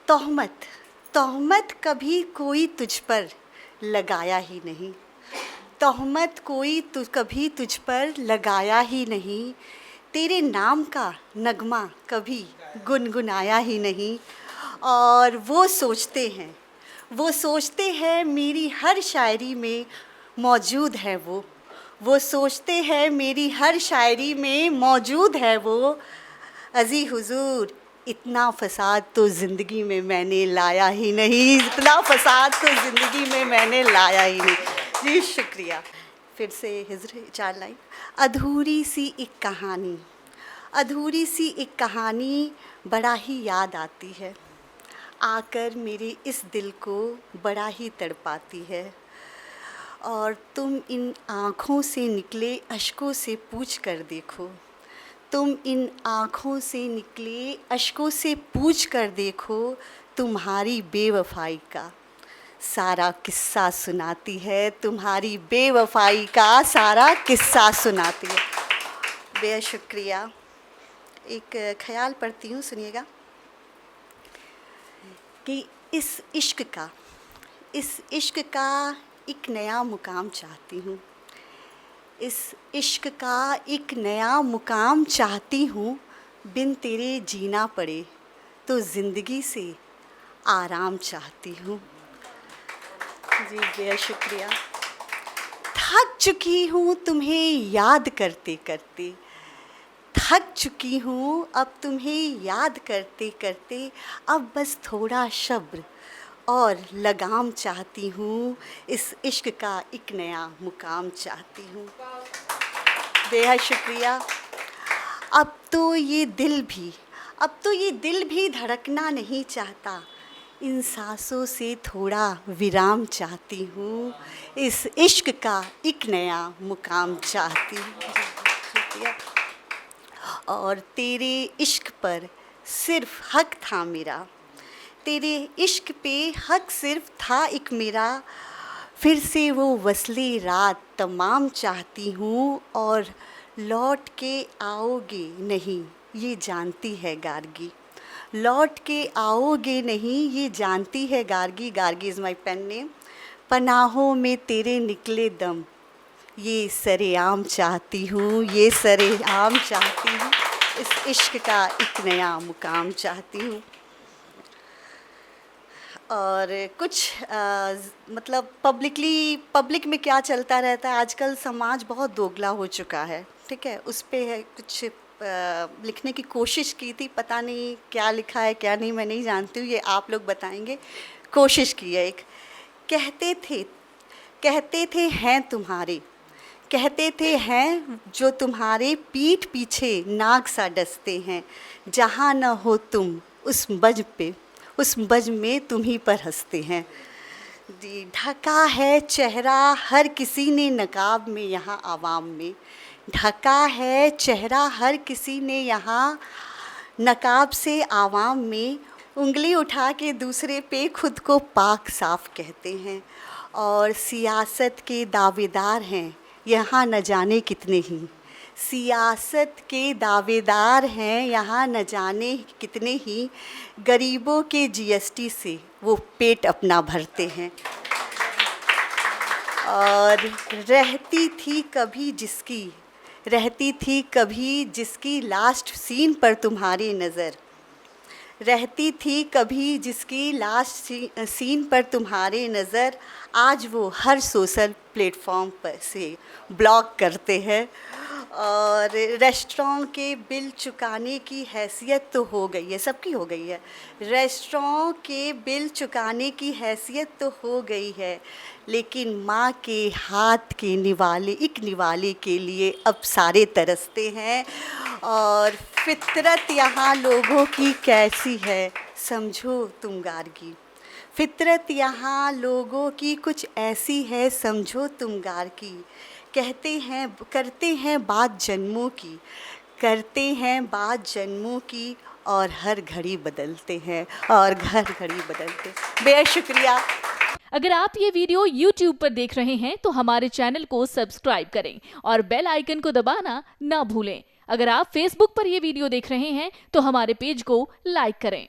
तोहमत तोहमत कभी कोई तुझ पर लगाया ही नहीं। तोहमत कभी तुझ पर लगाया ही नहीं। तेरे नाम का नगमा कभी गुनगुनाया ही नहीं। और वो सोचते हैं मेरी हर शायरी में मौजूद है वो सोचते हैं मेरी हर शायरी में मौजूद है वो। अजी हुजूर, इतना फसाद तो ज़िंदगी में मैंने लाया ही नहीं। इतना फसाद तो ज़िंदगी में मैंने लाया ही नहीं। जी शुक्रिया। फिर से हिजर 4 लाइन। अधूरी सी एक कहानी बड़ा ही याद आती है। आकर मेरे इस दिल को बड़ा ही तड़पाती है। और तुम इन आँखों से निकले अश्कों से पूछ कर देखो। तुम इन आँखों से निकले अश्कों से पूछ कर देखो। तुम्हारी बेवफाई का सारा किस्सा सुनाती है। तुम्हारी बेवफाई का सारा किस्सा सुनाती है। बेहद शुक्रिया। एक ख्याल पढ़ती हूँ, सुनिएगा कि इस इश्क का एक नया मुकाम चाहती हूँ। इस इश्क का एक नया मुकाम चाहती हूँ। बिन तेरे जीना पड़े तो ज़िंदगी से आराम चाहती हूँ। जी बेहद शुक्रिया। थक चुकी हूँ तुम्हें याद करते करते। थक चुकी हूँ अब तुम्हें याद करते करते। अब बस थोड़ा सब्र और लगाम चाहती हूँ। इस इश्क का एक नया मुकाम चाहती हूँ। बेहद शुक्रिया। अब तो ये दिल भी धड़कना नहीं चाहता। इन सांसों से थोड़ा विराम चाहती हूँ। इस इश्क का एक नया मुकाम चाहती हूँ। शुक्रिया। और तेरे इश्क पर सिर्फ हक था मेरा। तेरे इश्क पे हक सिर्फ था एक मेरा। फिर से वो वस्ले रात तमाम चाहती हूँ। और लौट के आओगे नहीं ये जानती है गार्गी। लौट के आओगे नहीं ये जानती है Gargi. Gargi is my pen name. पनाहों में तेरे निकले दम ये सरेआम चाहती हूँ। ये सरेआम चाहती हूँ। इस इश्क का एक नया मुकाम चाहती हूँ। और कुछ मतलब पब्लिक में क्या चलता रहता है आजकल। समाज बहुत दोगला हो चुका है, ठीक है। उस पे है कुछ लिखने की कोशिश की थी। पता नहीं क्या लिखा है क्या नहीं, मैं नहीं जानती हूँ, ये आप लोग बताएंगे। कोशिश की है एक। कहते थे हैं तुम्हारे। कहते थे हैं जो तुम्हारे पीठ पीछे नाग सा डसते हैं। जहाँ न हो तुम उस बज में तुम ही पर हंसते हैं। जी ढका है चेहरा हर किसी ने नकाब में यहाँ आवाम में। ढका है चेहरा हर किसी ने यहाँ नकाब से आवाम में। उंगली उठा के दूसरे पे खुद को पाक साफ कहते हैं। और सियासत के दावेदार हैं यहाँ न जाने कितने ही। सियासत के दावेदार हैं यहाँ न जाने कितने ही। गरीबों के जीएसटी से वो पेट अपना भरते हैं। और रहती थी कभी जिसकी लास्ट सीन पर तुम्हारी नज़र। रहती थी कभी जिसकी लास्ट सीन पर तुम्हारी नज़र। आज वो हर सोशल प्लेटफॉर्म पर से ब्लॉक करते हैं। और रेस्टोरेंट के बिल चुकाने की हैसियत तो हो गई है, सबकी हो गई है। रेस्टोरेंट के बिल चुकाने की हैसियत तो हो गई है। लेकिन माँ के हाथ के निवाले के लिए अब सारे तरसते हैं। और फितरत यहाँ लोगों की कैसी है समझो तुम गार्गी। फितरत यहाँ लोगों की कुछ ऐसी है समझो तुम गार्गी। करते हैं बात जन्मों की और हर घड़ी बदलते हैं। बेहद शुक्रिया। अगर आप ये वीडियो YouTube पर देख रहे हैं तो हमारे चैनल को सब्सक्राइब करें और बेल आइकन को दबाना ना भूलें। अगर आप Facebook पर ये वीडियो देख रहे हैं तो हमारे पेज को लाइक करें।